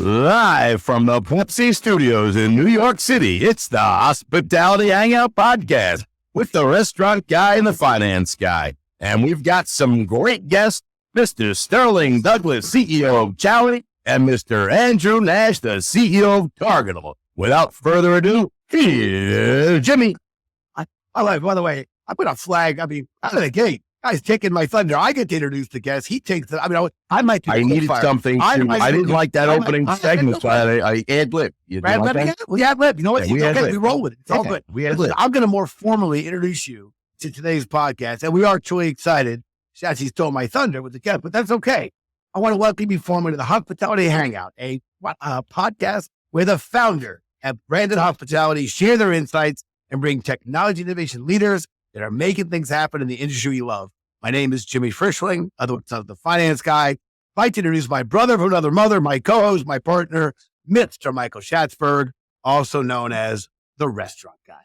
Live from the Pepsi Studios in New York City, it's the Hospitality Hangout podcast with the restaurant guy and the finance guy. And we've got some great guests, Mr. Sterling Douglas, CEO of Chowly, and Mr. Andrew Nash, the CEO of Targetable. Without further ado, here's Jimmy. By the way, I put a flag. I mean, out of the gate, guy's taking my thunder. I get to introduce the guest. He takes the, I might do I needed something. I didn't like that opening segment, so I ad-lib. We ad-lib. You know what? We roll with it. It's all good. I'm going to more formally introduce you to today's podcast, and we are truly excited. Schatzberg stole my thunder with the guest, but that's okay. I want to welcome you formally to the Hospitality Hangout, a podcast where the founder of Branded Hospitality share their insights and bring technology innovation leaders that are making things happen in the industry we love. My name is Jimmy Frischling, otherwise the finance guy. I'd like to introduce my brother from another mother, my co-host, my partner, Mr. Michael Schatzberg, also known as the restaurant guy.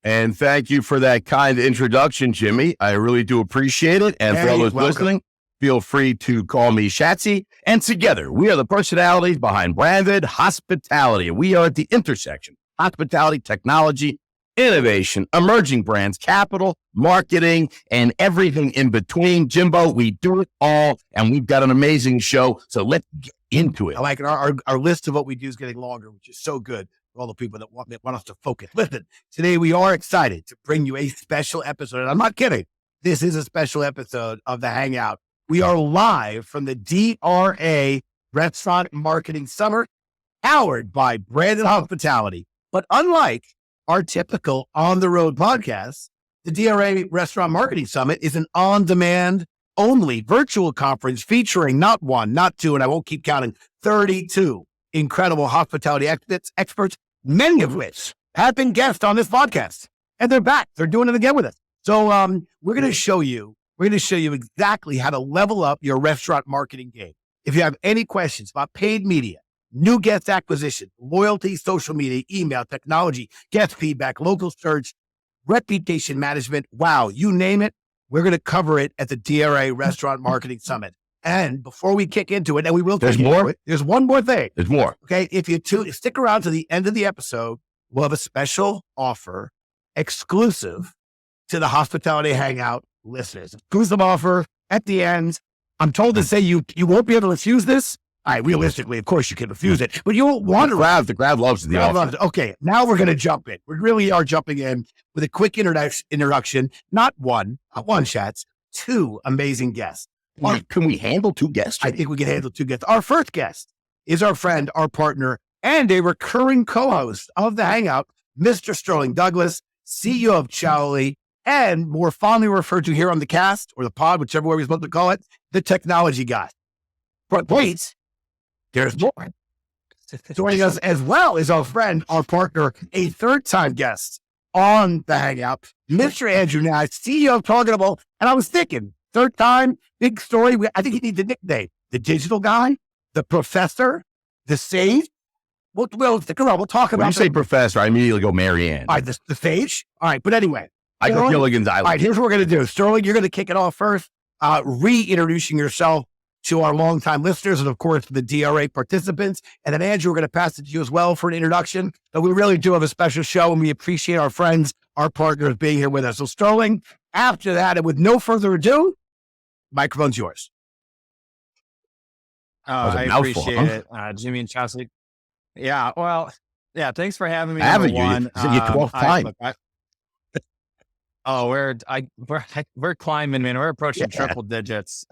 And thank you for that kind introduction, Jimmy. I really do appreciate it. And for all those listening, feel free to call me Shatsy. And together, we are the personalities behind Branded Hospitality. We are at the intersection, hospitality, technology, innovation, emerging brands, capital, marketing, and everything in between. Jimbo, we do it all, and we've got an amazing show. So let's get into it. I like it. Our list of what we do is getting longer, which is so good for all the people that want us to focus. Listen, today we are excited to bring you a special episode. And I'm not kidding. This is a special episode of the Hangout. We are live from the DRA Restaurant Marketing Summer, powered by Branded Hospitality. But unlike our typical on-the-road podcast, the DRA Restaurant Marketing Summit is an on-demand only virtual conference featuring not one, not two, and I won't keep counting, 32 incredible hospitality experts, many of which have been guests on this podcast. And they're back. They're doing it again with us. So we're going to show you exactly how to level up your restaurant marketing game. If you have any questions about paid media, new guest acquisition, loyalty, social media, email, technology, guest feedback, local search, reputation management. Wow, you name it. We're going to cover it at the DRA Restaurant Marketing Summit. And before we kick into it, and we will, there's one more thing. There's more. Okay. If you stick around to the end of the episode, we'll have a special offer exclusive to the Hospitality Hangout listeners. Exclusive offer at the end. I'm told to say you won't be able to refuse this. Realistically, of course, you can refuse it, but you won't want to. The crowd loves the offer. Okay, now we're going to jump in. We really are jumping in with a quick introduction. Not one, Shats, two amazing guests. Can we handle two guests? I think we can handle two guests. Our first guest is our friend, our partner, and a recurring co-host of the Hangout, Mr. Sterling Douglas, CEO of Chowly, and more fondly referred to here on the cast or the pod, whichever way we're supposed to call it, the technology guy. But wait. There's more. Joining us as well is our friend, our partner, a third-time guest on the Hangout, Mr. Andrew Nash, CEO of Targetable. And I was thinking, third time, big story. I think he needs a nickname. The digital guy, the professor, the sage. We'll stick around. We'll talk about when you say professor, I immediately go Marianne. All right, the sage. All right, but anyway. I go Gilligan's Island. All right, here's what we're going to do. Sterling, you're going to kick it off first, reintroducing yourself to our longtime listeners and, of course, the DRA participants. And then, Andrew, we're going to pass it to you as well for an introduction. But we really do have a special show, and we appreciate our friends, our partners being here with us. So, Sterling, after that, and with no further ado, microphone's yours. I appreciate it, Jimmy and Chelsea. Yeah, well, thanks for having me. Haven't you? You're fine. We're climbing, man. We're approaching triple digits.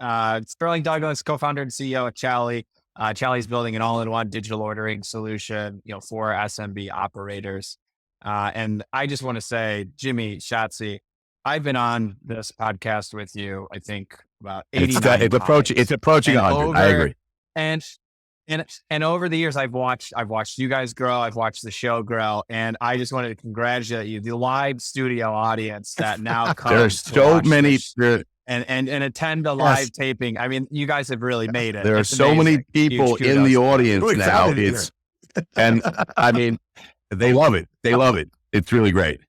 Sterling Douglas, co-founder and CEO of Chowly. Chowly's building an all-in-one digital ordering solution, for SMB operators. And I just want to say, Jimmy, Shatsy, I've been on this podcast with you, I think about 89 times. It's approaching 100. I agree. And over the years, I've watched you guys grow. I've watched the show grow, and I just wanted to congratulate you, the live studio audience that now comes. There's so many and attend the live taping. I mean, you guys have really made it. There are so many people in the audience now. And I mean, they love it. They love it. It's really great.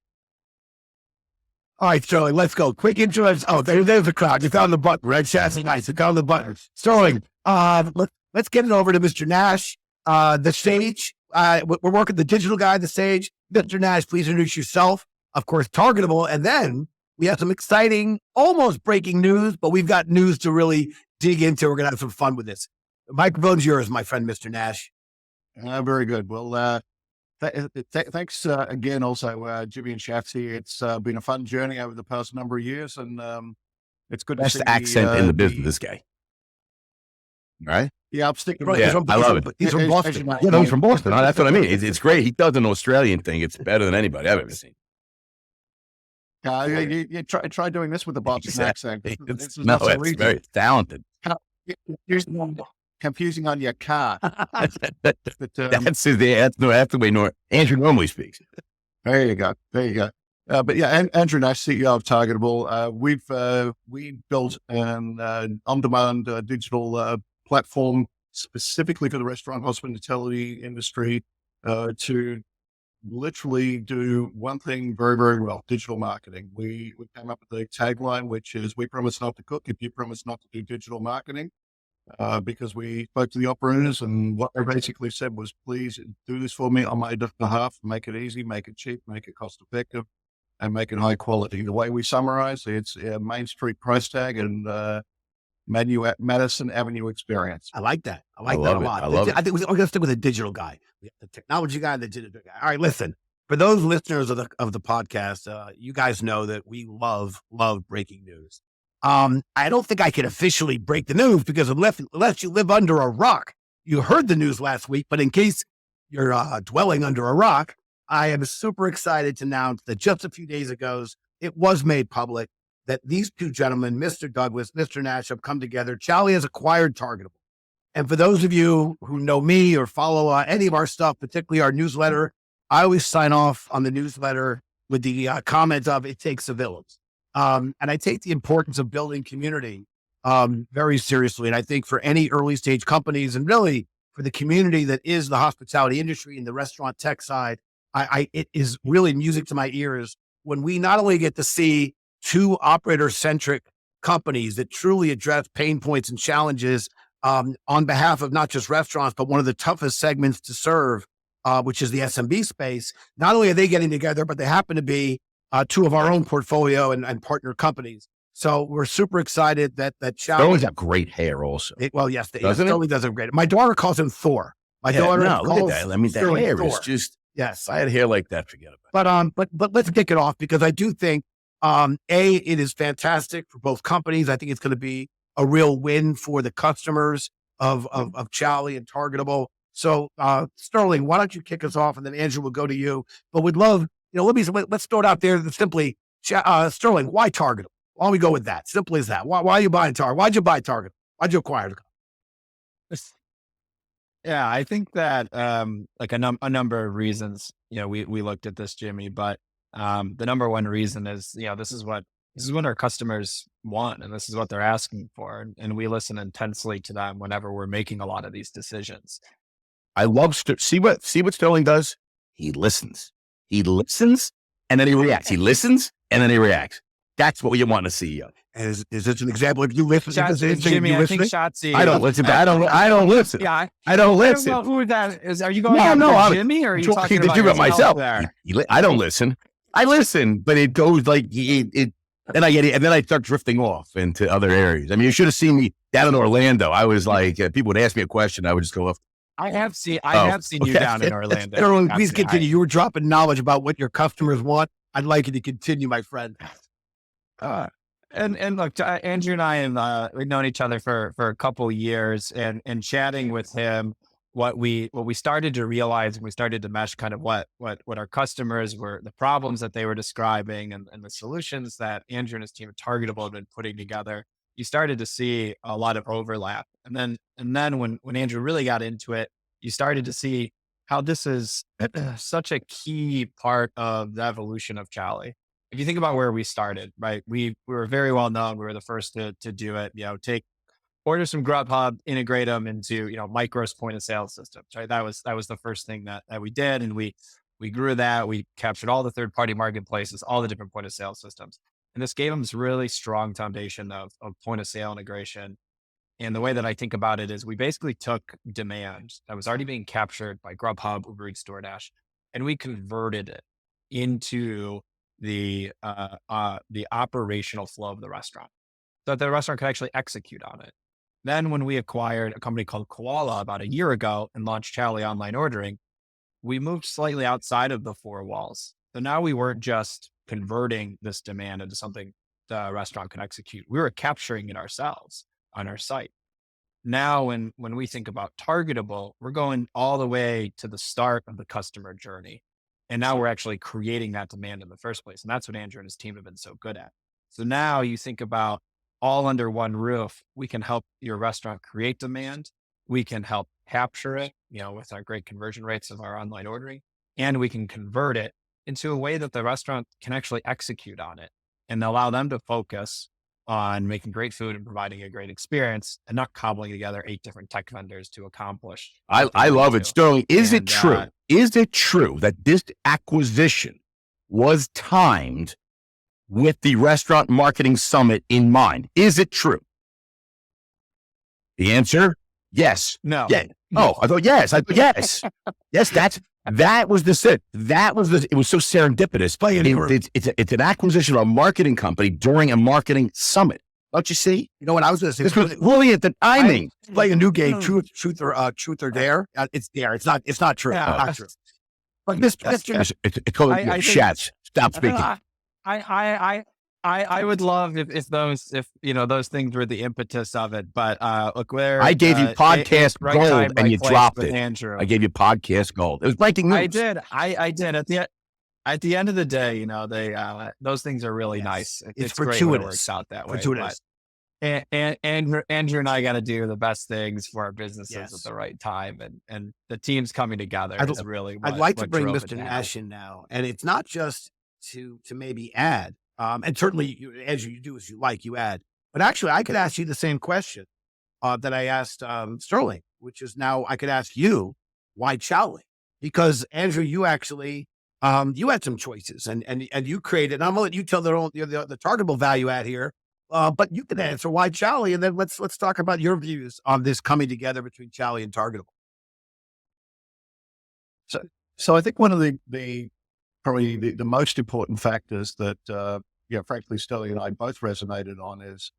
All right, Sterling, let's go. Quick intro. Oh, there's the crowd. You found the button, right? Chassis, nice. You found the button. Sterling, let's get it over to Mr. Nash. the stage. We're working the digital guy, the stage. Mr. Nash, please introduce yourself. Of course, Targetable. And then we have some exciting, almost breaking news, but we've got news to really dig into. We're going to have some fun with this. The microphone's yours, my friend, Mr. Nash. Very good. Well, thanks again also, Jimmy and Shatsy. It's been a fun journey over the past number of years, and it's good to Best see accent in the business, this guy. Right? Yeah, I'm sticking Right. with I love it. He's from Boston. Yeah, no, he's from Boston. That's what I mean. It's great. He does an Australian thing. It's better than anybody I've ever seen. You try doing this with a Boston accent. It's very talented. Confusing on your car. That's the way Andrew normally speaks. There you go. But yeah, Andrew Nash, CEO of Targetable. We built an on-demand digital platform specifically for the restaurant hospitality industry to literally do one thing very, very well: digital marketing. We came up with the tagline, which is "We promise not to cook if you promise not to do digital marketing." Because we spoke to the operators, and what they basically said was, please do this for me on my behalf, make it easy, make it cheap, make it cost effective, and make it high quality. The way we summarize, it's a Main Street price tag and Madison Avenue experience. I like that. I like that a lot. I think we're going to stick with the digital guy. We have the technology guy, the digital guy. All right, listen, for those listeners of the podcast, you guys know that we love breaking news. I don't think I can officially break the news because unless you live under a rock, you heard the news last week. But in case you're dwelling under a rock, I am super excited to announce that just a few days ago, it was made public that these two gentlemen, Mr. Douglas, Mr. Nash, have come together. Chowly has acquired Targetable. And for those of you who know me or follow any of our stuff, particularly our newsletter, I always sign off on the newsletter with the comment of "it takes a village." And I take the importance of building community very seriously. And I think for any early stage companies, and really for the community that is the hospitality industry and the restaurant tech side, it is really music to my ears when we not only get to see two operator-centric companies that truly address pain points and challenges on behalf of not just restaurants, but one of the toughest segments to serve, which is the SMB space. Not only are they getting together, but they happen to be two of our own portfolio and partner companies. So we're super excited that Chowly. Sterling's got great hair also. Yes, Sterling does have great. My daughter calls him Thor. My daughter calls that. I mean, that hair Thor. Is just, yes. If I had hair like that, forget about it. But let's kick it off because I do think, it is fantastic for both companies. I think it's going to be a real win for the customers of Chowly and Targetable. So, Sterling, why don't you kick us off and then Andrew will go to you, but we'd love, let's throw it out there simply. Sterling, why Targetable? Why don't we go with that? Simple as that. Why are you buying Target? Why'd you buy Target? Why'd you acquire it? Yeah, I think that like a number of reasons, we looked at this, Jimmy, but the number one reason is, this is what our customers want, and this is what they're asking for. And we listen intensely to them whenever we're making a lot of these decisions. I love, see what Sterling does? He listens, and then he reacts. He listens and then he reacts. That's what we want in a CEO. Is this an example? If you listen, Jimmy, I think Shatsy. I don't listen. I don't listen. Yeah, I don't listen. I don't know who that is. Are you going after Jimmy, or are you talking about myself? There? I don't listen. I listen, but it goes like it. Then I get it, and then I start drifting off into other areas. I mean, you should have seen me down in Orlando. I was like, people would ask me a question, I would just go off. I have seen you down in Orlando. Everyone, please continue. You were dropping knowledge about what your customers want. I'd like you to continue, my friend. And look, Andrew and I have we've known each other for a couple years, and chatting with him, what we started to realize, and we started to mesh kind of what our customers were, the problems that they were describing, and the solutions that Andrew and his team at Targetable had been putting together. You started to see a lot of overlap, and then when Andrew really got into it, you started to see how this is such a key part of the evolution of Chowly. If you think about where we started, right? We were very well known. We were the first to do it. Take orders from Grubhub, integrate them into Micros point of sale systems. Right? That was the first thing that we did, and we grew that. We captured all the third party marketplaces, all the different point of sale systems, and this gave them this really strong foundation of point of sale integration. And the way that I think about it is we basically took demand that was already being captured by Grubhub, Uber Eats, DoorDash, and we converted it into the operational flow of the restaurant so that the restaurant could actually execute on it. Then when we acquired a company called Koala about a year ago and launched Chowly online ordering, we moved slightly outside of the four walls. So now we weren't just converting this demand into something the restaurant can execute. We were capturing it ourselves on our site. Now, when we think about Targetable, we're going all the way to the start of the customer journey. And now we're actually creating that demand in the first place. And that's what Andrew and his team have been so good at. So now you think about all under one roof, we can help your restaurant create demand. We can help capture it, with our great conversion rates of our online ordering, and we can convert it into a way that the restaurant can actually execute on it and allow them to focus on making great food and providing a great experience and not cobbling together 8 different tech vendors to accomplish. I love it. Sterling, is it true that this acquisition was timed with the Restaurant Marketing Summit in mind? Is it true? The answer, yes. No. Yeah. Oh, I thought yes. Yes, that was it was so serendipitous. It's an acquisition of a marketing company during a marketing summit. Don't you see? You know what I was going to say? This was brilliant. The timing. Playing a new game, truth or dare. It's dare. It's not true. Yeah. Not true. But Mr. It's called Schatz. Stop speaking. I would love if those things were the impetus of it, but look, where I gave you podcast gold and you dropped it. Andrew. I gave you podcast gold. It was breaking news. I did. At the end of the day, they those things are really nice. It's gratuitous. Great when it works out that way. Gratuitous. And Andrew and I got to do the best things for our businesses at the right time, and the team's coming together is really. I'd like to bring Mr. Nash in now, and it's not just to maybe add. And certainly, as you do as you like, you add. But actually, I could ask you the same question that I asked Sterling, which is now I could ask you, why Chowly? Because Andrew, you actually you had some choices, and you created. And I'm gonna let you tell the Targetable value add here, but you can answer why Chowly, and then let's talk about your views on this coming together between Chowly and Targetable. So I think one of the probably the most important factors that, frankly, Sterling and I both resonated on is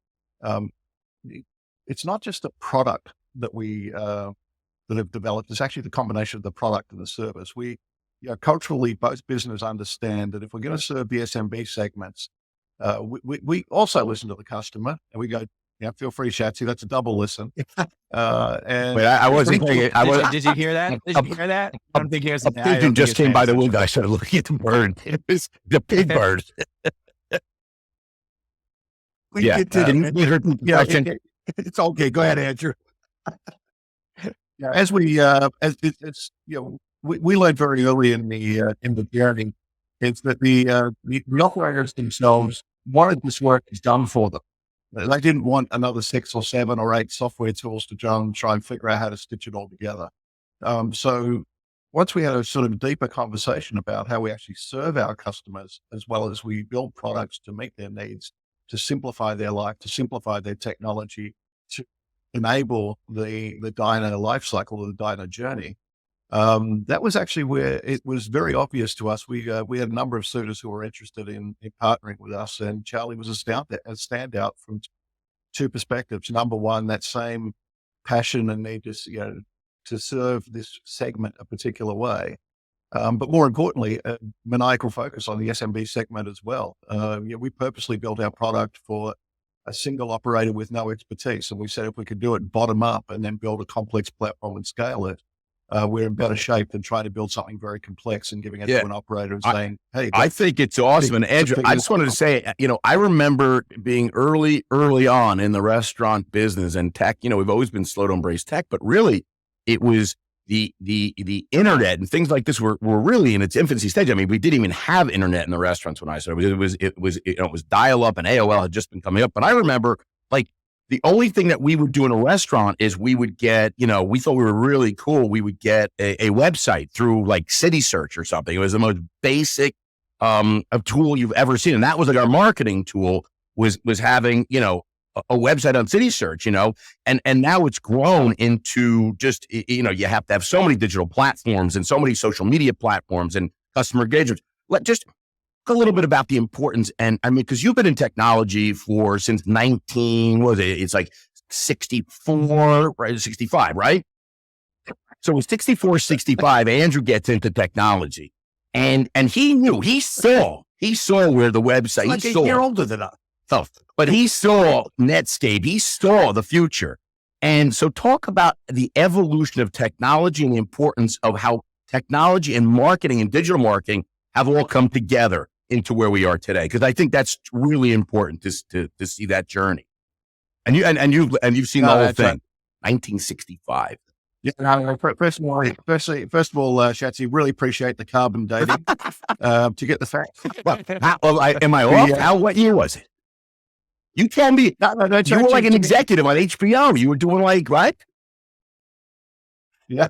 it's not just a product that we that have developed. It's actually the combination of the product and the service. We, culturally, both businesses understand that if we're going to serve the SMB segments, we also listen to the customer and we go, feel free, Shatsy. That's a double listen. And wait, I wasn't thinking. Did you hear that? Did you hear that? I don't think he was. A pigeon just came by the window. I started looking at the bird. It was the big bird. It's okay. Go ahead, Andrew. As we we learned very early in the journey, it's that the operators themselves wanted this work done for them. They didn't want another 6 or 7 or 8 software tools to try and figure out how to stitch it all together. So once we had a sort of deeper conversation about how we actually serve our customers, as well as we build products to meet their needs, to simplify their life, to simplify their technology, to enable the diner life cycle or the diner journey, that was actually where it was very obvious to us. We had a number of suitors who were interested in partnering with us, and Chowly was a standout from 2 perspectives. Number one, that same passion and need to serve this segment a particular way, but more importantly, a maniacal focus on the SMB segment as well. We purposely built our product for a single operator with no expertise, and we said if we could do it bottom up and then build a complex platform and scale it, we're in better shape than trying to build something very complex and giving it to an operator and saying, hey, I think it's awesome. And Andrew, I just wanted to say, I remember being early on in the restaurant business and tech. We've always been slow to embrace tech, but really it was the internet and things like this were really in its infancy stage. I mean, we didn't even have internet in the restaurants when I started. It was dial up, and AOL had just been coming up. But I remember, like, the only thing that we would do in a restaurant is we would get, we thought we were really cool. We would get a website through like City Search or something. It was the most basic tool you've ever seen. And that was like our marketing tool was having, a website on City Search, and now it's grown into just, you have to have so many digital platforms and so many social media platforms and customer engagement. Just a little bit about the importance. And I mean, because you've been in technology since 19, what was it? It's like 64, right? 65, right? So in 64, 65, Andrew gets into technology and he saw where the website, like a year older than us. But he saw Netscape, he saw the future. And so talk about the evolution of technology and the importance of how technology and marketing and digital marketing have all come together into where we are today. Because I think that's really important to see that journey. And you've seen the whole thing. 1965. Yeah, no, first of all, Shatsy, really appreciate the carbon dating to get the facts. Am I off? What year was it? You can be. No, you were like an executive on HBO. You were doing what? Yeah.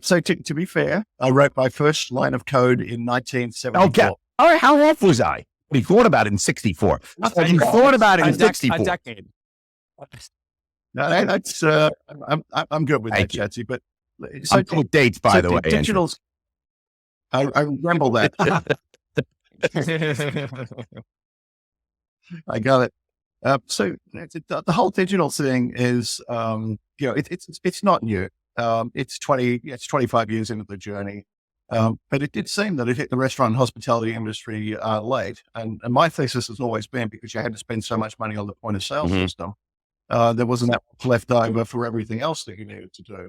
So to be fair, I wrote my first line of code in 1974. Okay. All right. How off was I? You thought about it in 64. You thought about it in 64. A decade. No, that's I'm good with that, Chatsy. But I'm good with dates, by the way. Digital's. I remember that. I got it. So the whole digital thing is, it's not new. It's 25 years into the journey. But it did seem that it hit the restaurant and hospitality industry late. And my thesis has always been, because you had to spend so much money on the point of sale system, there wasn't that much left over for everything else that you needed to do.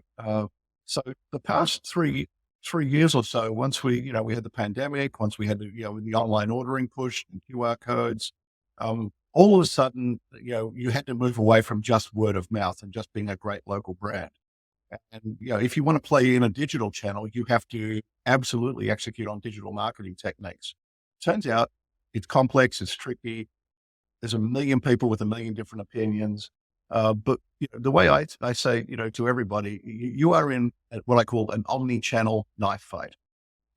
So the past three years or so, once we had the pandemic, once we had the online ordering push and QR codes, all of a sudden, you had to move away from just word of mouth and just being a great local brand. And, if you want to play in a digital channel, you have to absolutely execute on digital marketing techniques. Turns out it's complex, it's tricky. There's a million people with a million different opinions. But the way I say, to everybody, you are in what I call an omni-channel knife fight.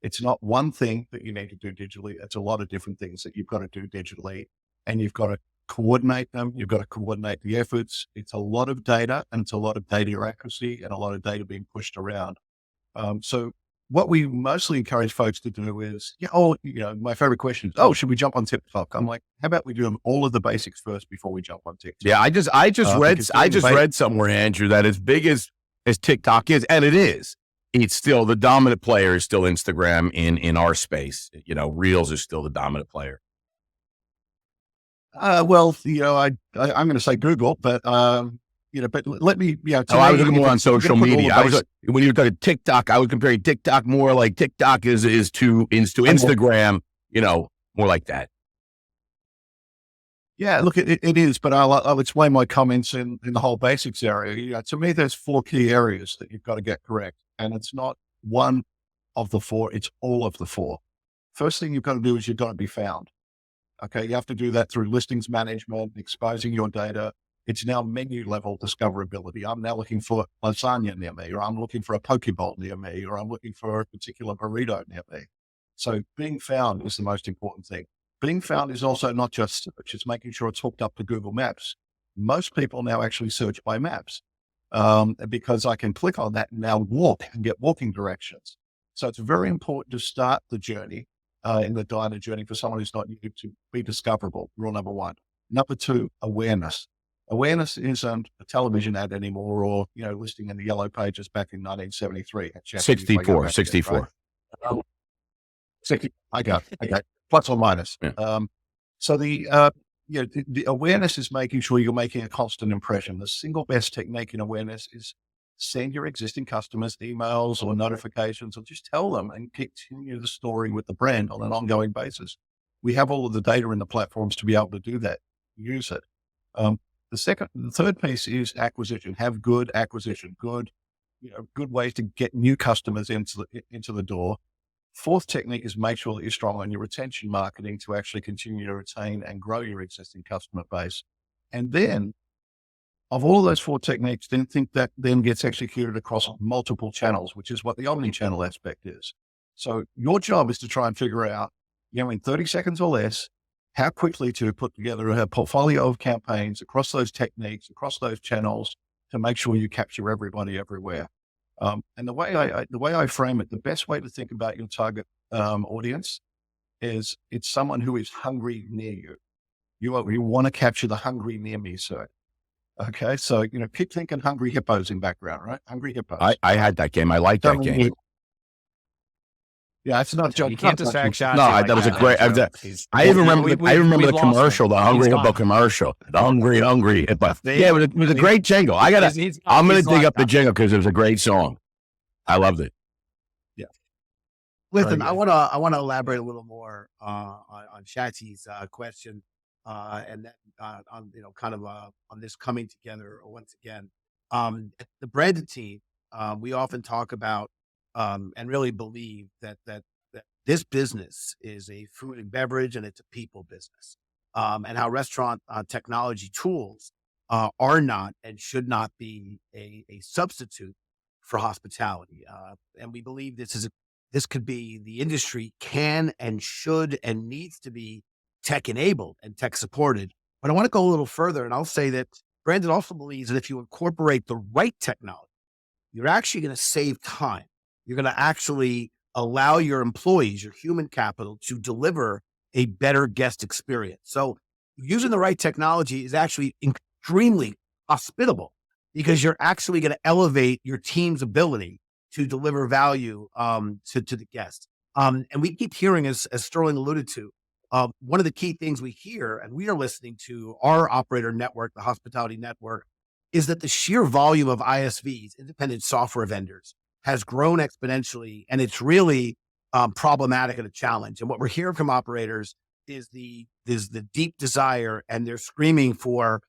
It's not one thing that you need to do digitally. It's a lot of different things that you've got to do digitally, and you've got to coordinate them. You've got to coordinate the efforts. It's a lot of data, and it's a lot of data accuracy and a lot of data being pushed around. So what we mostly encourage folks to do is, my favorite question is, should we jump on TikTok? I'm like, how about we do all of the basics first before we jump on TikTok? Yeah, I just read somewhere, Andrew, that as big as TikTok is, and it is, it's still the dominant player is still Instagram in our space. Reels is still the dominant player. I'm going to say Google, but but let me, I was looking more on social media. When you were talking TikTok, I was comparing TikTok more like TikTok is to Instagram, more like that. Yeah, look, it is, but I'll explain my comments in the whole basics area. To me, there's 4 key areas that you've got to get correct. And it's not one of the 4, it's all of the 4. First thing you've got to do is you've got to be found. Okay, you have to do that through listings management, exposing your data. It's now menu level discoverability. I'm now looking for lasagna near me, or I'm looking for a poke bowl near me, or I'm looking for a particular burrito near me. So being found is the most important thing. Being found is also not just search, it's making sure it's hooked up to Google Maps. Most people now actually search by maps because I can click on that and now walk and get walking directions. So it's very important to start the journey in the diner journey for someone who's not new to be discoverable. Rule number 1. Number 2, awareness. Awareness isn't a television ad anymore, or, listing in the yellow pages back in 1973. 64. 60, I got plus or minus. Yeah. So the awareness is making sure you're making a constant impression. The single best technique in awareness is send your existing customers emails or notifications, or just tell them and continue the story with the brand on an ongoing basis. We have all of the data in the platforms to be able to do that. Use it. The third piece is acquisition. Have good acquisition, good ways to get new customers into the door. Fourth technique is make sure that you're strong on your retention marketing to actually continue to retain and grow your existing customer base. And then of all of those 4 techniques, then think that then gets executed across multiple channels, which is what the omni-channel aspect is. So your job is to try and figure out, in 30 seconds or less, how quickly to put together a portfolio of campaigns across those techniques, across those channels to make sure you capture everybody everywhere. And the way I frame it, the best way to think about your target audience is it's someone who is hungry near you. You want to capture the hungry near me side. Okay. So, keep thinking hungry hippos in background, right? Hungry hippos. I had that game. I like that game. Yeah, it's not You can't distract Schatzberg. No, that was a great. I even remember. I remember the commercial, the Hungry Hippo commercial. The Hungry Hippo. Yeah, it was a great jingle. I'm gonna dig up the jingle because it was a great song. I loved it. Yeah. Listen, I want to elaborate a little more on Shatsy's question, and then on on this coming together once again. The branded team, we often talk about and really believe that this business is a food and beverage and it's a people business, and how restaurant technology tools are not and should not be a substitute for hospitality. And we believe this could be the industry can and should and needs to be tech enabled and tech supported. But I want to go a little further, and I'll say that Brandon also believes that if you incorporate the right technology, you're actually going to save time. You're going to actually allow your employees, your human capital, to deliver a better guest experience. So using the right technology is actually extremely hospitable because you're actually going to elevate your team's ability to deliver value to the guest. And we keep hearing, as Sterling alluded to, one of the key things we hear, and we are listening to our operator network, the hospitality network, is that the sheer volume of ISVs, independent software vendors, has grown exponentially, and it's really problematic and a challenge. And what we're hearing from operators is the deep desire, and they're screaming for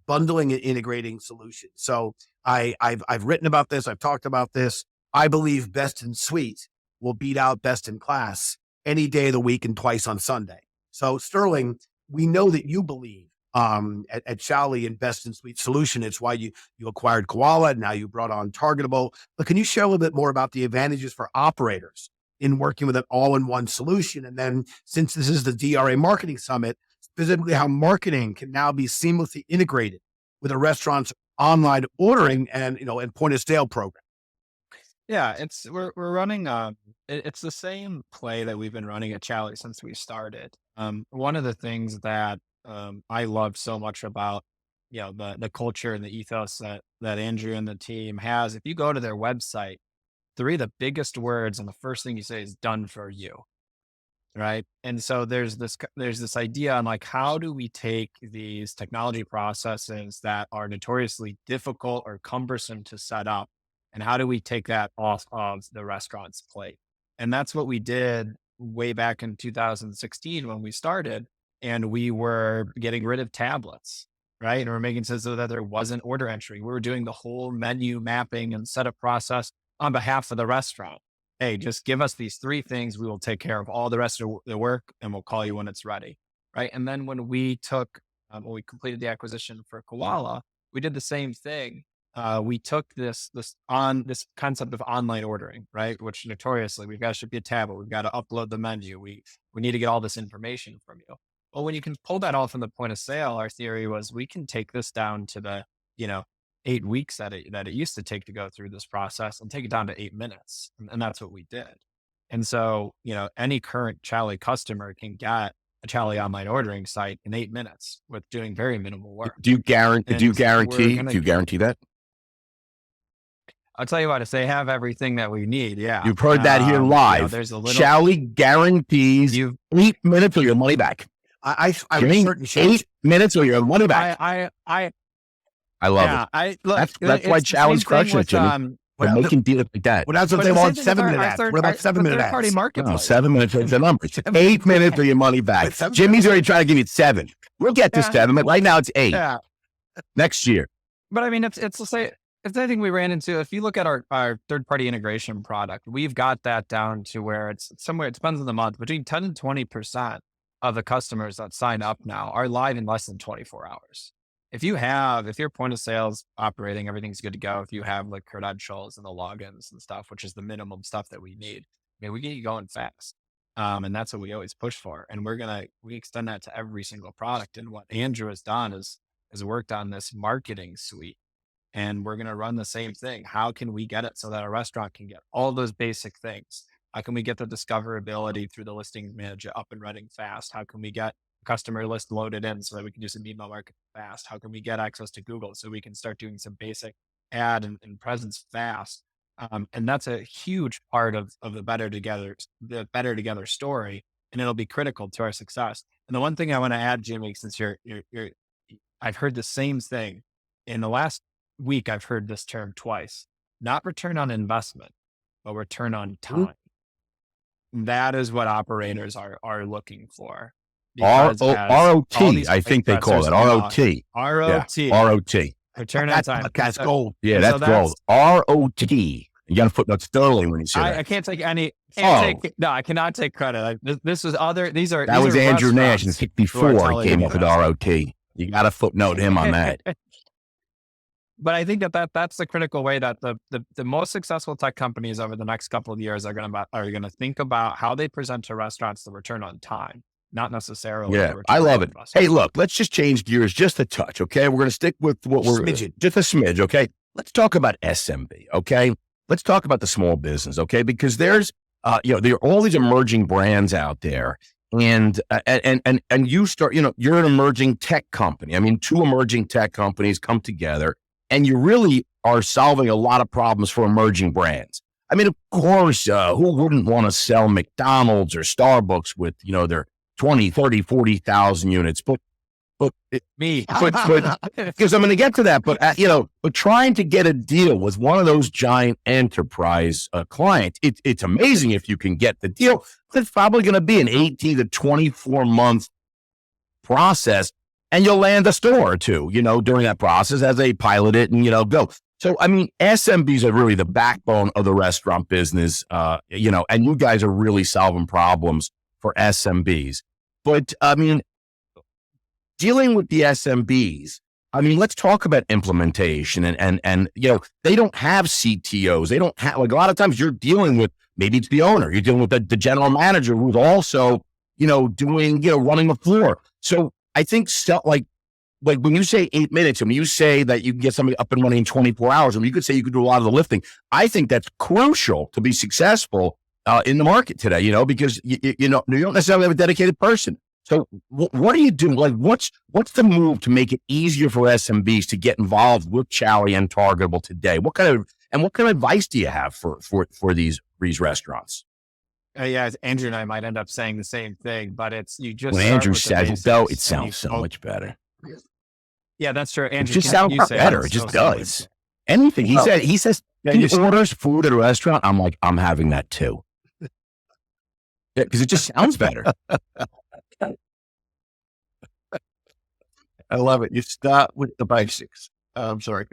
bundling and integrating solutions. So I've written about this. I've talked about this. I believe best in suite will beat out best in class any day of the week and twice on Sunday. So Sterling, we know that you believe at Chowly and best in suite solution. It's why you acquired Koala, and now you brought on Targetable. But can you share a little bit more about the advantages for operators in working with an all-in-one solution? And then, since this is the DRA Marketing Summit, specifically how marketing can now be seamlessly integrated with a restaurant's online ordering and point of sale program. Yeah, we're running it's the same play that we've been running at Chowly since we started. One of the things that I love so much about the culture and the ethos that Andrew and the team has. If you go to their website, three of the biggest words and the first thing you say is "done for you," right? And so there's this idea on like, how do we take these technology processes that are notoriously difficult or cumbersome to set up, and how do we take that off of the restaurant's plate? And that's what we did way back in 2016 when we started, and we were getting rid of tablets, right? And we're making it so that there wasn't order entry. We were doing the whole menu mapping and setup process on behalf of the restaurant. Hey, just give us these three things. We will take care of all the rest of the work, and we'll call you when it's ready, right? And then when we completed the acquisition for Koala, we did the same thing. We took this concept of online ordering, right? Which notoriously we've got to ship you a tablet, we've got to upload the menu, we need to get all this information from you. Well, when you can pull that off from the point of sale, our theory was we can take this down to the 8 weeks that it used to take to go through this process, and take it down to 8 minutes, and that's what we did. And so any current Chowly customer can get a Chowly online ordering site in 8 minutes with doing very minimal work. Do you guarantee that? I'll tell you what, if they have everything that we need, yeah. You've heard that here live. There's a little. Chowly guarantees 8 minutes or your money back. I Jimmy, 8 minutes or your money back. I love it. That's why Chowly's crushing it, Jimmy. We're making deals like that. Well, that's what they want. 7 minute ads. What about 7 minute ads? Third-party marketplace. No, 7 minutes is the number. 8 minutes or your money back. Jimmy's already trying to give you 7. We'll get to 7, but right now it's 8. Yeah. Next year. But I mean, it's anything we ran into. If you look at our third-party integration product, we've got that down to where it's somewhere, it depends on the month, between 10 and 20% of the customers that sign up now are live in less than 24 hours. If your point of sales operating, everything's good to go. If you have the credentials and the logins and stuff, which is the minimum stuff that we need, I mean, we get you going fast. And that's what we always push for. And we extend that to every single product. And what Andrew has done is worked on this marketing suite. And we're going to run the same thing. How can we get it so that a restaurant can get all those basic things? How can we get the discoverability through the listing manager up and running fast? How can we get customer list loaded in so that we can do some email marketing fast? How can we get access to Google so we can start doing some basic ad and presence fast? And that's a huge part of the better together story, and it'll be critical to our success. And the one thing I want to add, Jimmy, since I've heard the same thing in the last week. I've heard this term twice: not return on investment, but return on time. That is what operators are looking for. ROT, I think they call it ROT. ROT. Yeah, ROT. Return on time. That's gold. Yeah, that's gold. ROT. You got to footnote Sterling when you say that. I can't take any. I cannot take credit. This was other. That was Andrew Nash in '64. He came up with ROT. You got to footnote him on that. But I think that's the critical way that the most successful tech companies over the next couple of years are going to think about how they present to restaurants the return on time, not necessarily. Yeah, I love it. Hey, look, let's just change gears just a touch, okay? We're going to stick with what we're just a smidge, okay? Let's talk about SMB, okay? Let's talk about the small business, okay? Because there's, there are all these emerging brands out there, and you start, you're an emerging tech company. I mean, two emerging tech companies come together, and you really are solving a lot of problems for emerging brands. I mean, of course, who wouldn't want to sell McDonald's or Starbucks with, their 20, 30, 40,000 units? But because I'm going to get to that, but trying to get a deal with one of those giant enterprise clients, it's amazing if you can get the deal, but it's probably going to be an 18 to 24 month process. And you'll land a store or two, during that process as they pilot it and, go. So, I mean, SMBs are really the backbone of the restaurant business, and you guys are really solving problems for SMBs. But, I mean, dealing with the SMBs, I mean, let's talk about implementation and they don't have CTOs. They don't have, like, a lot of times you're dealing with, maybe it's the owner, you're dealing with the general manager who's also, doing, running the floor. So, I think like when you say 8 minutes, and when you say that you can get somebody up and running in 24 hours, and you could say you could do a lot of the lifting. I think that's crucial to be successful in the market today, because you don't necessarily have a dedicated person. So what are you doing? Like, what's the move to make it easier for SMBs to get involved with Chowly and Targetable today? What kind of advice do you have for these restaurants? Yeah, Andrew and I might end up saying the same thing, but it's you just. When Andrew says it, though, it sounds so much better. Yeah, that's true. Andrew, it just sounds better. It just does. Anything he says, he orders food at a restaurant. I'm like, I'm having that too. Because it just sounds better. I love it. You start with the basics. I'm sorry,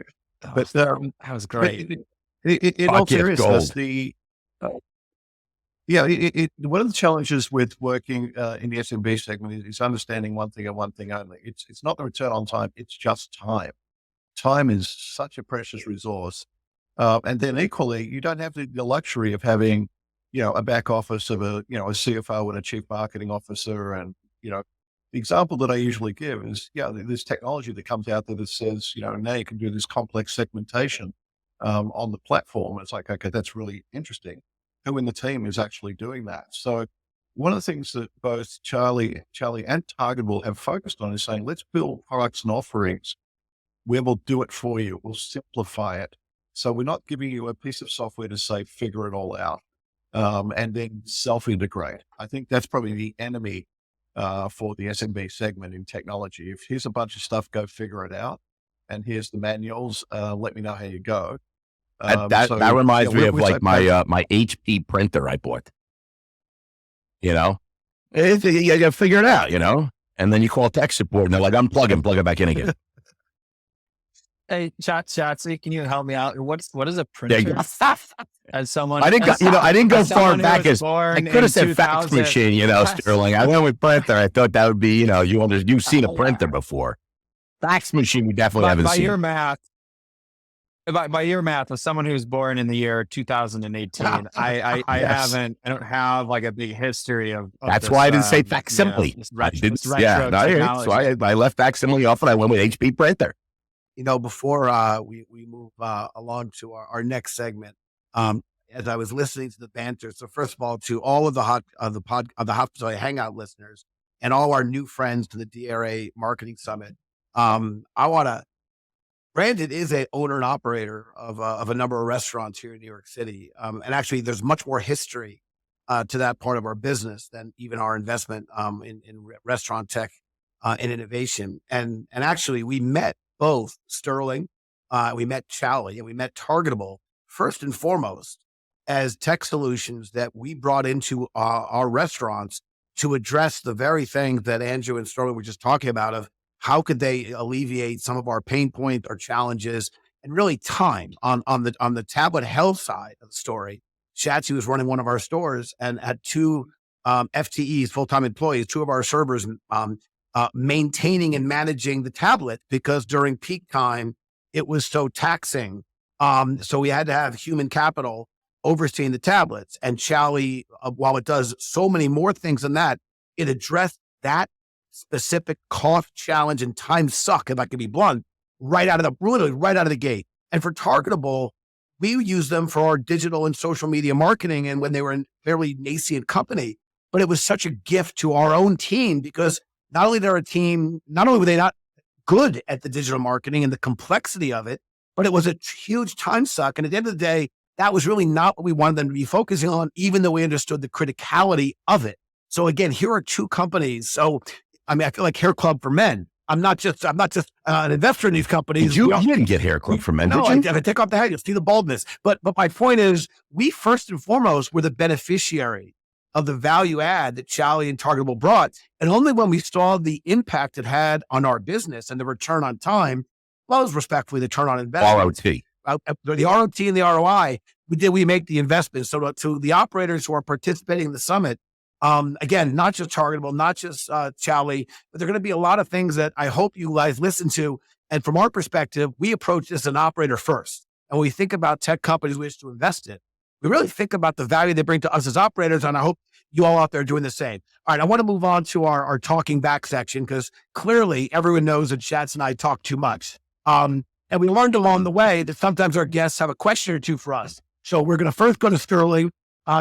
but that was great. In all seriousness, one of the challenges with working in the SMB segment is understanding one thing and one thing only. It's not the return on time; it's just time. Time is such a precious resource, and then equally, you don't have the luxury of having, a back office of a CFO and a chief marketing officer. And the example that I usually give is, there's technology that comes out there that says, now you can do this complex segmentation on the platform. It's like, okay, that's really interesting. Who in the team is actually doing that? So one of the things that both Chowly and Targetable have focused on is saying, let's build products and offerings where we'll do it for you. We'll simplify it. So we're not giving you a piece of software to say, figure it all out, and then self-integrate. I think that's probably the enemy for the SMB segment in technology. If here's a bunch of stuff, go figure it out. And here's the manuals. Let me know how you go. That reminds me of like my HP printer I bought. You got to figure it out, and then you call tech support and they're like, unplug it, plug it back in again. Hey, Chatsy, can you help me out? What is a printer? As someone, I didn't go far back as I could have said fax machine, Sterling. I went with printer. I thought that would be, you've seen a printer before. Fax machine, we definitely haven't seen. By your math, by your math, as someone who's born in the year 2018, I Yes. don't have like a big history of That's this, why I didn't say facsimile. this I retro, didn't, this retro so technology. I left facsimile off and I went with HP printer. Before we move along to our next segment, as I was listening to the banter, so first of all, to all of the Hospitality Hangout listeners and all our new friends to the DRA Marketing Summit, I want to. Brandon is a owner and operator of a number of restaurants here in New York City, and actually, there's much more history to that part of our business than even our investment in restaurant tech and innovation. And actually, we met both Sterling, we met Chowly, and we met Targetable first and foremost as tech solutions that we brought into our restaurants to address the very things that Andrew and Sterling were just talking about of how could they alleviate some of our pain points or challenges, and really time on the tablet health side of the story. Shatsy was running one of our stores and had two FTEs, full-time employees, two of our servers, maintaining and managing the tablet because during peak time, it was so taxing. So we had to have human capital overseeing the tablets. And Chowly, while it does so many more things than that, it addressed that specific cost challenge and time suck, if I can be blunt, literally right out of the gate. And for Targetable, we use them for our digital and social media marketing. And when they were a fairly nascent company, but it was such a gift to our own team because not only were they not good at the digital marketing and the complexity of it, but it was a huge time suck. And at the end of the day, that was really not what we wanted them to be focusing on, even though we understood the criticality of it. So again, here are two companies. So, I mean, I feel like Hair Club for Men. I'm not just an investor in these companies. You didn't get Hair Club for Men, no, did you? I take off the hat, you'll see the baldness. But my point is, we first and foremost were the beneficiary of the value add that Chowly and Targetable brought. And only when we saw the impact it had on our business and the return on time, well, as respectfully, the return on investment. The ROT and the ROI, we make the investment. So to the operators who are participating in the summit, again, not just Targetable, not just Chowly, but there are going to be a lot of things that I hope you guys listen to. And from our perspective, we approach this as an operator first. And when we think about tech companies we wish to invest in, we really think about the value they bring to us as operators. And I hope you all out there are doing the same. All right, I want to move on to our talking back section because clearly everyone knows that Shatz and I talk too much. And we learned along the way that sometimes our guests have a question or two for us. So we're going to first go to Sterling.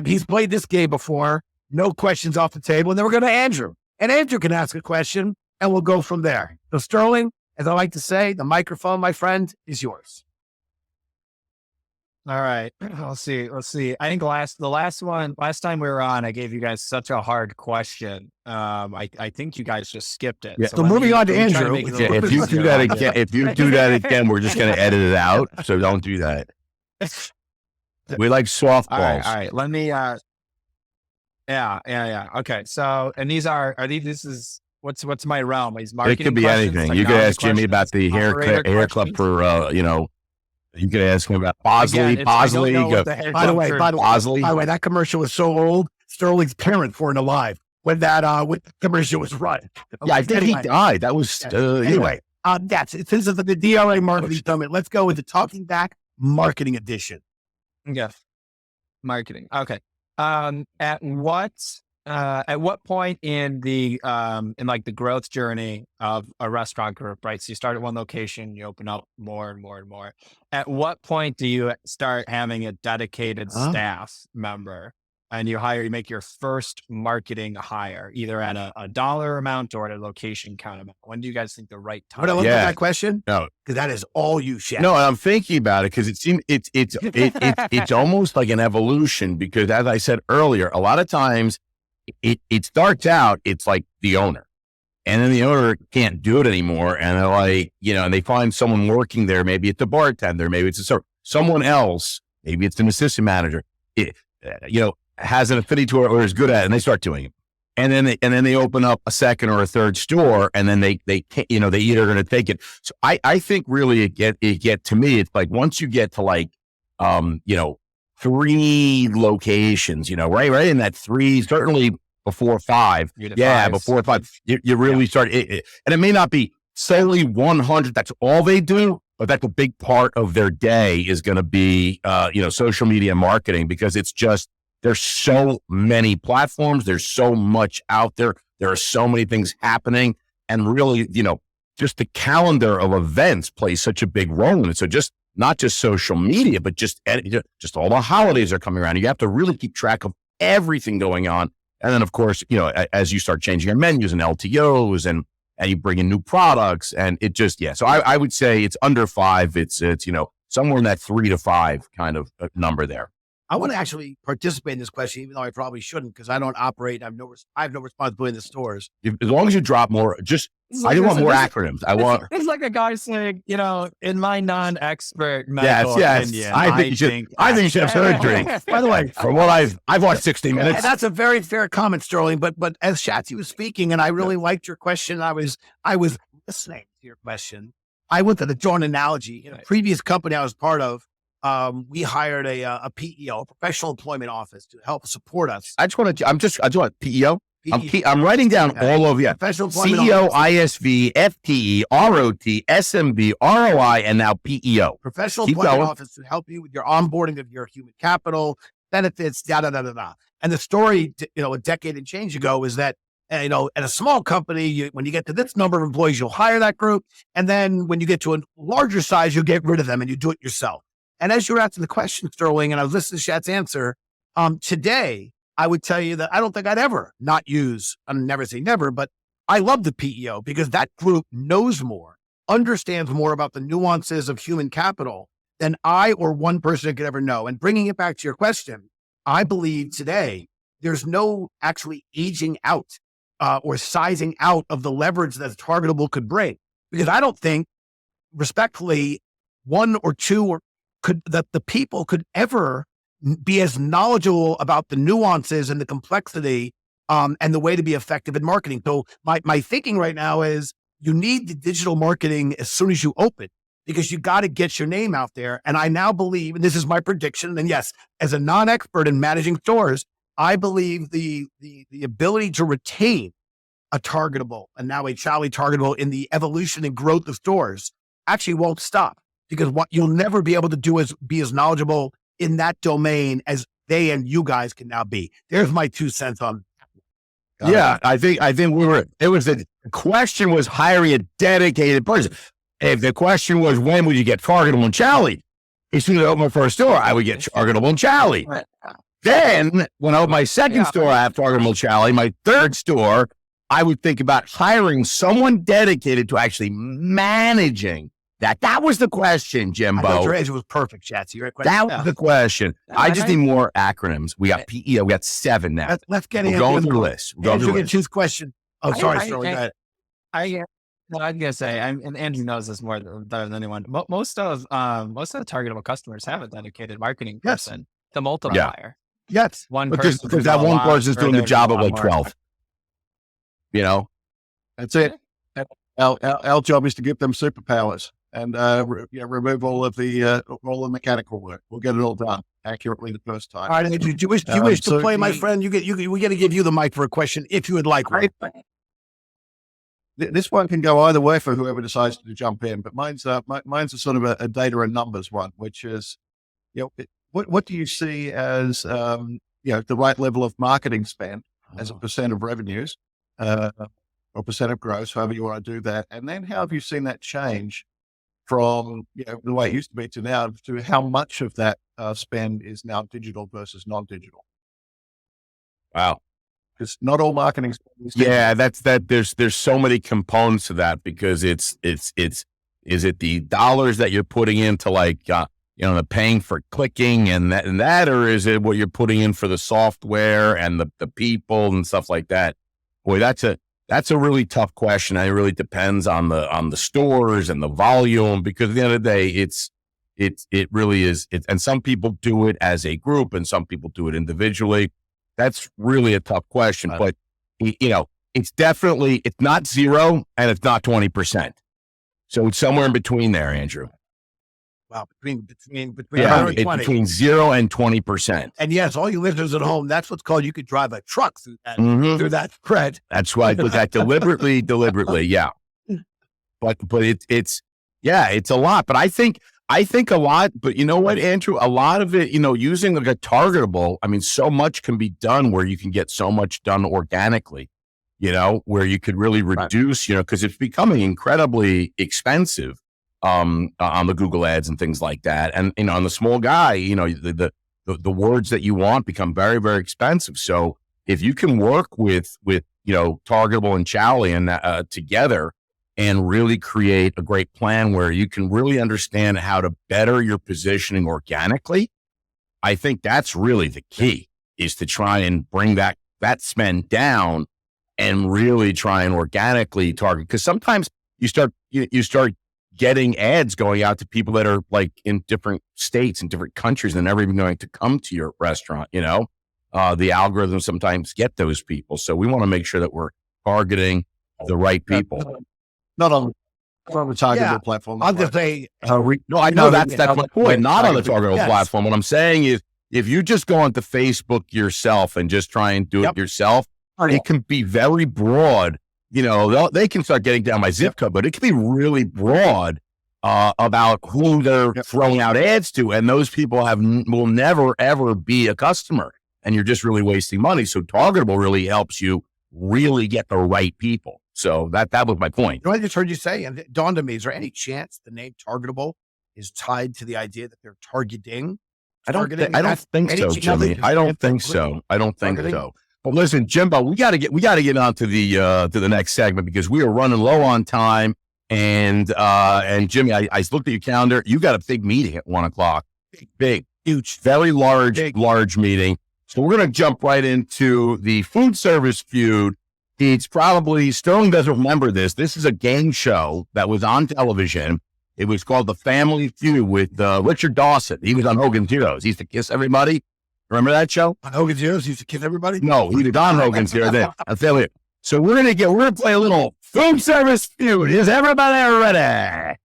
He's played this game before. No questions off the table. And then we're going to Andrew. And Andrew can ask a question and we'll go from there. So Sterling, as I like to say, the microphone, my friend, is yours. All right. Let's see. I think the last time we were on, I gave you guys such a hard question. I think you guys just skipped it. Yeah. So moving on to Andrew. If you do that again, we're just going to edit it out. So don't do that. We like softballs. All right. Let me, yeah. Okay. So, and this is, what's my realm? These marketing It could be anything. You could ask Jimmy about the hair club for, you could ask him about Bosley. By the way, that commercial was so old. Sterling's parents weren't alive when the commercial was run. Yeah, I think he died. That was anyway. That's it. This is the DRA Marketing Summit. Let's go with the Talking Back Marketing Edition. Yes, marketing. Okay. At what point in the the growth journey of a restaurant group, right? So you start at one location, you open up more and more and more. At what point do you start having a dedicated staff member and you make your first marketing hire, either at a dollar amount or at a location count amount? When do you guys think the right time? What I look at that question? No, because that is all you, Shat. No, and I'm thinking about it because it seems it's almost like an evolution. Because as I said earlier, a lot of times it starts out, it's like the owner, and then the owner can't do it anymore, and they're like, and they find someone working there. Maybe it's a bartender, maybe it's someone else, maybe it's an assistant manager. Has an affinity to it or is good at it, and they start doing it. And then they open up a second or a third store, and then they can't, they either going to take it. So I think really it get to me, it's like once you get to like, 3 locations, right in that 3, certainly before 5. Before 5, you really start, and it may not be solely 100. That's all they do, but that's a big part of their day is going to be, social media marketing, because it's just, there's so many platforms. There's so much out there. There are so many things happening, and really, just the calendar of events plays such a big role in it. So just not just social media, but just all the holidays are coming around. You have to really keep track of everything going on. And then, of course, as you start changing your menus and LTOs and you bring in new products, and it just, So I would say it's under 5. It's somewhere in that 3 to 5 kind of number there. I want to actually participate in this question, even though I probably shouldn't, because I don't operate. I have no responsibility in the stores. As long as you drop more, I want more acronyms. It's like a guy saying, in my non-expert medical opinion, I think you should have surgery. By the way, from what I've watched 60 Minutes. And that's a very fair comment, Sterling. But as Shatsy was speaking, and I really liked your question, I was listening to your question. I went to the joint analogy in a previous company I was part of. We hired a PEO, a professional employment office, to help support us. I just want PEO. I'm writing down all of professional employment CEO, office. ISV, FTE, ROT, SMB, ROI, and now PEO. Professional employment office to help you with your onboarding of your human capital, benefits, da da da da da. And the story, a decade and change ago, is that at a small company, when you get to this number of employees, you'll hire that group, and then when you get to a larger size, you'll get rid of them and you do it yourself. And as you were asking the question, Sterling, and I was listening to Shat's answer, today, I would tell you that I don't think I'd ever not use, I'm never say never, but I love the PEO because that group knows more, understands more about the nuances of human capital than I or one person could ever know. And bringing it back to your question, I believe today there's no actually aging out or sizing out of the leverage that Targetable could bring. Because I don't think, respectfully, one or two that the people could ever be as knowledgeable about the nuances and the complexity and the way to be effective in marketing. So my thinking right now is you need the digital marketing as soon as you open, because you got to get your name out there. And I now believe, and this is my prediction, and yes, as a non-expert in managing stores, I believe the ability to retain a Targetable and now a Chowly Targetable in the evolution and growth of stores actually won't stop. Because what you'll never be able to do is be as knowledgeable in that domain as they and you guys can now be. There's my 2 cents on. I think the question was hiring a dedicated person. If the question was, when would you get Targetable and Chowly? As soon as I open my first store, I would get Targetable and Chowly. Then when I open my second store, I have Targetable and Chowly. My third store, I would think about hiring someone dedicated to actually managing that was the question, Jimbo. I thought your answer was perfect, Shatsy. That was the question. I just need more acronyms. We got PEO. We got 7 now. Let's get We're going through the list. Andrew can choose question. Oh, sorry, Sterling. Go ahead. I was gonna say, and Andrew knows this more than anyone. Most of the Targetable customers have a dedicated marketing person, the multiplier. Yes, one because that one person is doing the job of like 12. That's it. Our job is to give them superpowers and remove all the mechanical work. We'll get it all done accurately the first time. All right, Andrew, do you wish to play, my friend? We got to give you the mic for a question if you would like one. This one can go either way for whoever decides to jump in, but mine's a sort of a data and numbers one, which is, what do you see as the right level of marketing spend as a percent of revenues, or percent of gross, however you want to do that, and then how have you seen that change from the way it used to be to now, to how much of that spend is now digital versus non-digital? Wow. Because not all marketing spend is digital. There's so many components to that, because is it the dollars that you're putting into the paying for clicking and that, or is it what you're putting in for the software and the people and stuff like that? Boy, that's a really tough question. It really depends on the stores and the volume, because at the end of the day, it really is. And some people do it as a group and some people do it individually. That's really a tough question, but it's not 0 and it's not 20%. So it's somewhere in between there, Andrew. Wow, between between 0 and 20%. And yes, all you listeners at home, that's what's called, you could drive a truck through that spread. That's why I put that deliberately, yeah. But it's Yeah, it's a lot, but I think a lot, but you know what, Andrew, a lot of it, using like a targetable, I mean, so much can be done where you can get so much done organically, where you could really reduce, cause it's becoming incredibly expensive, on the Google ads and things like that. And, on the small guy, the words that you want become very, very expensive. So if you can work with, Targetable and Chowly and together and really create a great plan where you can really understand how to better your positioning organically, I think that's really the key, is to try and bring that spend down and really try and organically target. Because sometimes you start getting ads going out to people that are like in different states and different countries and never even going to come to your restaurant. The algorithms sometimes get those people. So we want to make sure that we're targeting the right people. Not on the Targetable platform. I'll just say, no, I know that's my point. Not on the Targetable platform. What I'm saying is, if you just go onto Facebook yourself and just try and do it yourself, it can be very broad. They can start getting down my zip code, but it can be really broad about who they're throwing out ads to, and those people will never ever be a customer, and you're just really wasting money. So Targetable really helps you really get the right people. So that was my point. I just heard you say, and it dawned on me, is there any chance the name Targetable is tied to the idea that they're targeting? I don't think so, Jimmy. I don't think so. But listen, Jimbo, we got to get on to the next segment because we are running low on time. And Jimmy, I looked at your calendar. You got a big meeting at 1:00. Big, huge, very large meeting. So we're going to jump right into the food service feud. It's probably, Sterling doesn't remember this. This is a game show that was on television. It was called The Family Feud with Richard Dawson. He was on Hogan's Heroes. He used to kiss everybody. Remember that show? On Hogan's Heroes, he used to kiss everybody? No, he was on Hogan's Heroes then. I'll tell you. So we're going to play a little food service feud. Is everybody ready?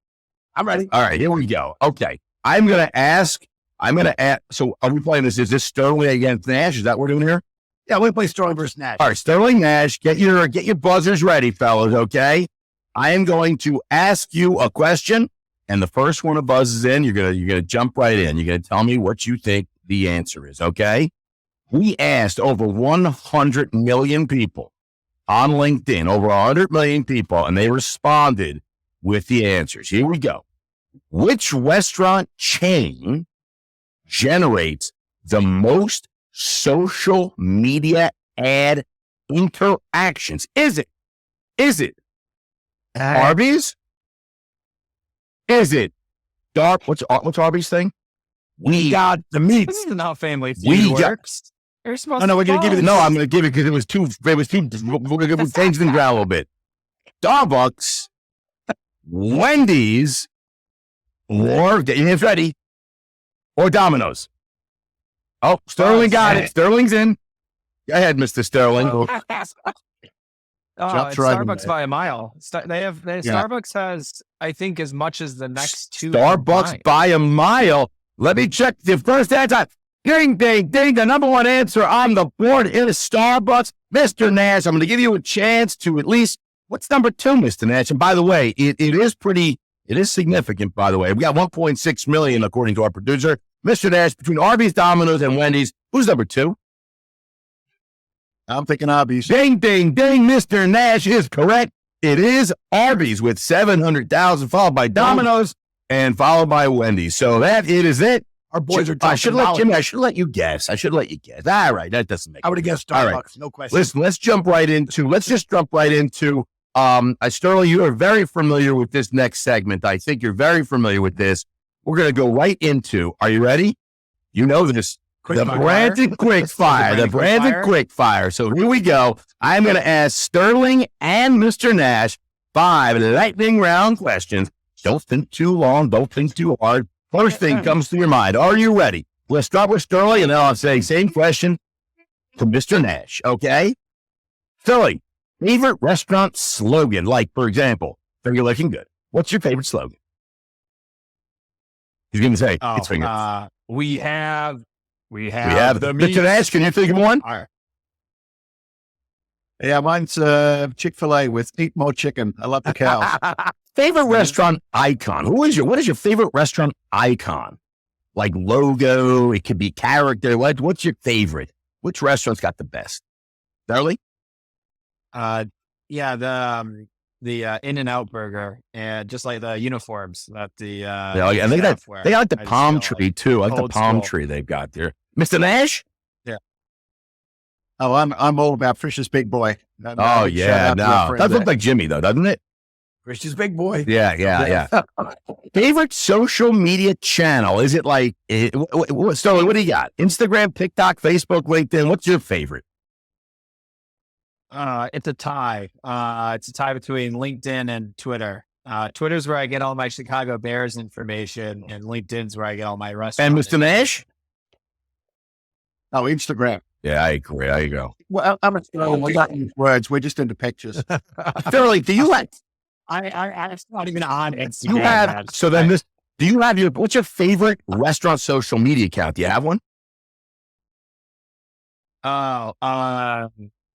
I'm ready. All right, here we go. Okay. I'm going to ask, so are we playing this? Is this Sterling against Nash? Is that what we're doing here? Yeah, we play Sterling versus Nash. All right, Sterling, Nash, get your buzzers ready, fellas, okay? I am going to ask you a question, and the first one that buzzes in, you're gonna jump right in. You're gonna tell me what you think the answer is, okay? We asked over 100 million people on LinkedIn, over 100 million people, and they responded with the answers. Here we go. Which restaurant chain generates the most social media ad interactions? Is it Arby's? Is it what's Arby's thing? We got the meats. This is not Family Feud works. You're supposed we're going to give you No, I'm going to give it because it was too, we're going to change things around a little bit. Starbucks, Wendy's, or, get your hands ready, or Domino's. Oh, Sterling got it. Sterling's in. Go ahead, Mr. Sterling. It's Starbucks by a mile. Starbucks has, I think, as much as the next two. Starbucks by a mile. Let me check the first answer. Ding, ding, ding. The number one answer on the board is Starbucks. Mr. Nash, I'm going to give you a chance to at least, what's number two, Mr. Nash? And by the way, it is significant, by the way. We got 1.6 million, according to our producer. Mr. Nash, between Arby's, Domino's, and Wendy's, who's number two? I'm thinking Arby's. Ding, ding, ding. Mr. Nash is correct. It is Arby's with 700,000, followed by Domino's and followed by Wendy's. So it is it. Our boys are I should let you guess. All right. That doesn't make sense. I would have guessed Starbucks. Right. No question. Listen, let's just jump right into, Sterling, you are very familiar with this next segment. I think you're very familiar with this. We're going to go right into, are you ready? You know this. The Branded Quickfire. So here we go. I'm going to ask Sterling and Mr. Nash 5 lightning round questions. Don't think too long. Don't think too hard. First thing comes to your mind. Are you ready? We'll start with Sterling, and then I'll say same question to Mr. Nash, okay? Sterling, favorite restaurant slogan? Like, for example, finger looking good. What's your favorite slogan? He's going to say, it's finger. We have the meat. Mr. Nash, can you think of one? All right. Yeah, mine's Chick-fil-A with eat more chicken. I love the cows. Favorite restaurant icon. What is your favorite restaurant icon? Like logo, it could be character. What's your favorite? Which restaurant's got the best? Darley? Yeah, the In-N-Out burger, and just like the uniforms that the And they staff wear. like the I just palm feel tree too. I like the old palm school. tree they've got there. Mr. Nash? Oh, I'm all about Frisch's Big Boy. Oh yeah, no. Does look like Jimmy though, doesn't it? Christian's big boy. Yeah. Favorite social media channel? Is it like, Sterling, what do you got? Instagram, TikTok, Facebook, LinkedIn? What's your favorite? It's a tie. It's a tie between LinkedIn and Twitter. Twitter's where I get all my Chicago Bears information, and LinkedIn's where I get all my restaurant. And Mr. Nash? Oh, Instagram. Yeah, I agree. There you go. Well, I'm we got use words. We're just into pictures. Sterling, do you have, I'm not even on Instagram. do you have what's your favorite restaurant social media account? Do you have one?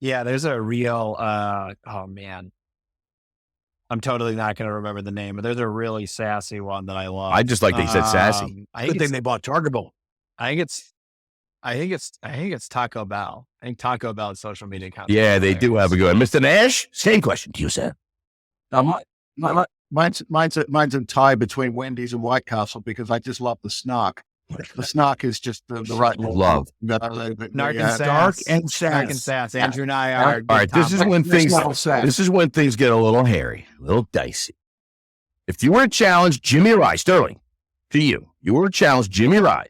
Yeah, there's a real, oh man, I'm totally not going to remember the name, but there's a really sassy one that I love. I just like that you said sassy. Good thing they bought Targetable. I think it's Taco Bell. I think Taco Bell's social media account. Yeah, they do have a good one. Mr. Nash, same question to you, sir. Mine's a tie between Wendy's and White Castle because I just love the snark. The snark is just the right Love. Narc and Dark sass. and Narc and sass. sass. Andrew and I are. All right, this is when things get a little hairy, a little dicey. If you were to challenge Jimmy Rye, Sterling, to you were to challenge Jimmy Rye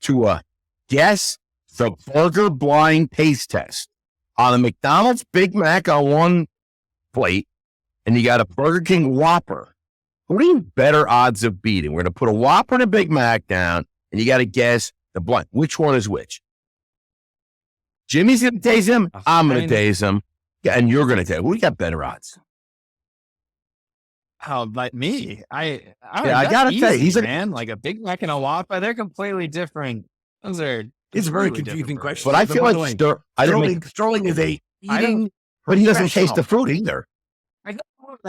to guess the burger blind taste test on a McDonald's Big Mac on one plate, and you got a Burger King Whopper. What are you better odds of beating? We're going to put a Whopper and a Big Mac down, and you got to guess the blind. Which one is which? Jimmy's going to taste him. I'm going to taste him. Yeah, and you're going to taste. Who got better odds? Oh, like me. I gotta tell you, he's like a Big Mac and a Whopper. They're completely different. Those are. It's a very completely confusing different question. But I feel like Sterling is a eating, but he doesn't taste the food either. I don't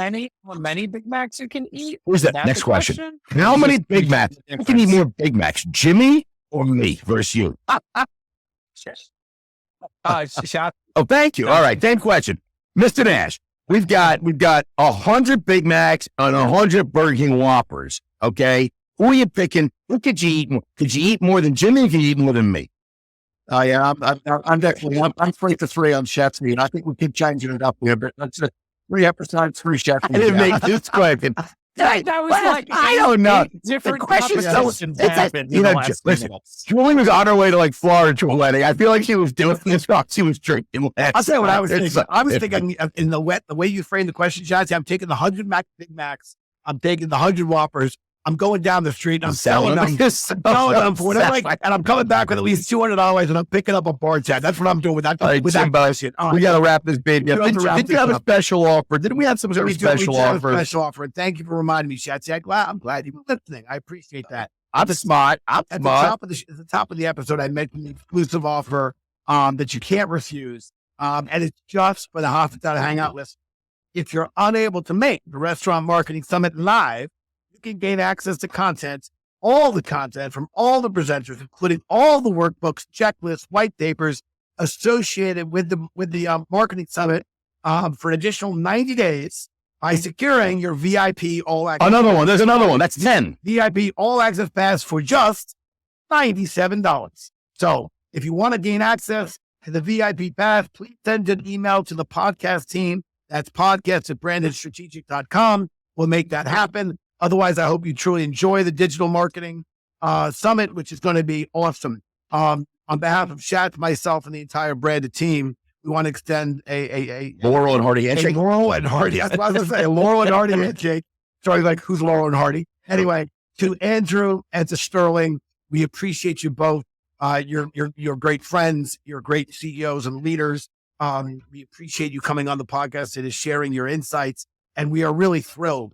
know how many Big Macs you can eat. Where's that? That's Next the question. How many Big Macs? Who can eat more Big Macs, Jimmy or me versus you? Shot. Oh, thank you. All right, same question. Mr. Nash, we've got 100 Big Macs and 100 Burger King Whoppers, okay? Who are you picking? Who could you eat more? Could you eat more than Jimmy or could you eat more than me? Oh yeah, I'm definitely I'm 3 for 3 on Schatzberg, and I think we keep changing it up here. But that's 3 episodes, 3 Schatzberg. I didn't make this question. That was like I don't know. Different The question's so happened in the last listen, minutes. Julie was on her way to like Florida to a wedding. I feel like she was doing this while she was drinking. I'll tell you what I was thinking. It's- I was thinking in the way you framed the question, Shotzi, I'm taking the 100 Big Macs. I'm taking the 100 Whoppers. I'm going down the street and I'm selling them. Selling them for whatever, and I'm coming back with at least $200 and I'm picking up a bar tab. That's what I'm doing with that. All right, with that Jim, question. we got to wrap this baby up. We have to wrap Did you this have a up. special offer? Didn't we have some sort of special We do have a offer? special offer. And thank you for reminding me, Shotzi. I'm glad you were listening. I appreciate that. I'm smart. At the top of the episode, I mentioned the exclusive offer that you can't refuse. And it's just for the Hospitality Hangout list. If you're unable to make the Restaurant Marketing Summit live, you can gain access to content, all the content from all the presenters, including all the workbooks, checklists, white papers associated with the Marketing Summit for an additional 90 days by securing your VIP All Access. Another one. There's another one. That's 10. VIP All Access Pass for just $97. So if you want to gain access to the VIP Pass, please send an email to the podcast team. That's podcast@brandedstrategic.com. We'll make that happen. Otherwise, I hope you truly enjoy the Digital Marketing Summit, which is going to be awesome. On behalf of Shat, myself, and the entire Branded team, we want to extend a Laurel and Hardy handshake. Laurel and Hardy. That's what I was going to say. A Laurel and Hardy handshake. Sorry, like who's Laurel and Hardy? Anyway, to Andrew and to Sterling, we appreciate you both. You're great friends. You're great CEOs and leaders. We appreciate you coming on the podcast and sharing your insights. And we are really thrilled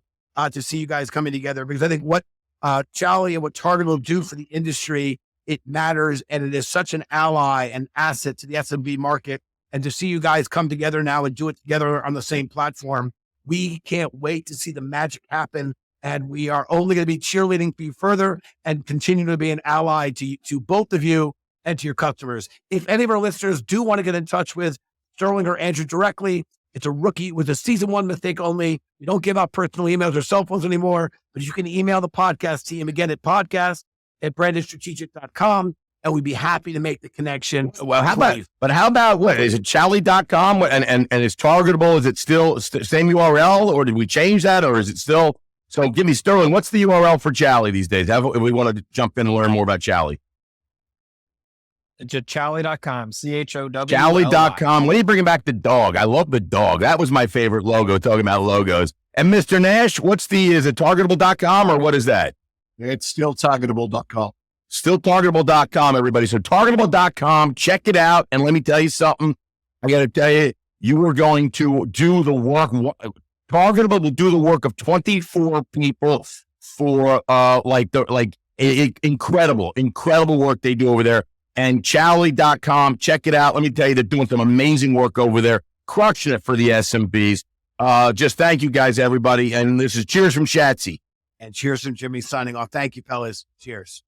to see you guys coming together, because I think what Chowly and what Targetable do for the industry, it matters, and it is such an ally and asset to the SMB market. And to see you guys come together now and do it together on the same platform, we can't wait to see the magic happen. And we are only going to be cheerleading for you further and continue to be an ally to both of you and to your customers. If any of our listeners do want to get in touch with Sterling or Andrew directly, it's a rookie with a season 1 mistake only. We don't give out personal emails or cell phones anymore, but you can email the podcast team again at podcast@brandonstrategic.com. And we'd be happy to make the connection. Well, how about what is it? Chowly.com and is Targetable? Is it still same URL, or did we change that, or is it still? So give me Sterling. What's the URL for Chowly these days? If we want to jump in and learn more about Chowly. Chowly.com, CHOW. Chowly.com. When are you bringing back the dog? I love the dog. That was my favorite logo, talking about logos. And Mr. Nash, is it Targetable.com or what is that? It's still Targetable.com. Still Targetable.com, everybody. So Targetable.com, check it out. And let me tell you something. I got to tell you, you are going to do the work. Targetable will do the work of 24 people for incredible work they do over there. And Chowly.com, check it out. Let me tell you, they're doing some amazing work over there, crushing it for the SMBs. Just thank you guys, everybody. And this is cheers from Shatsy. And cheers from Jimmy signing off. Thank you, fellas. Cheers.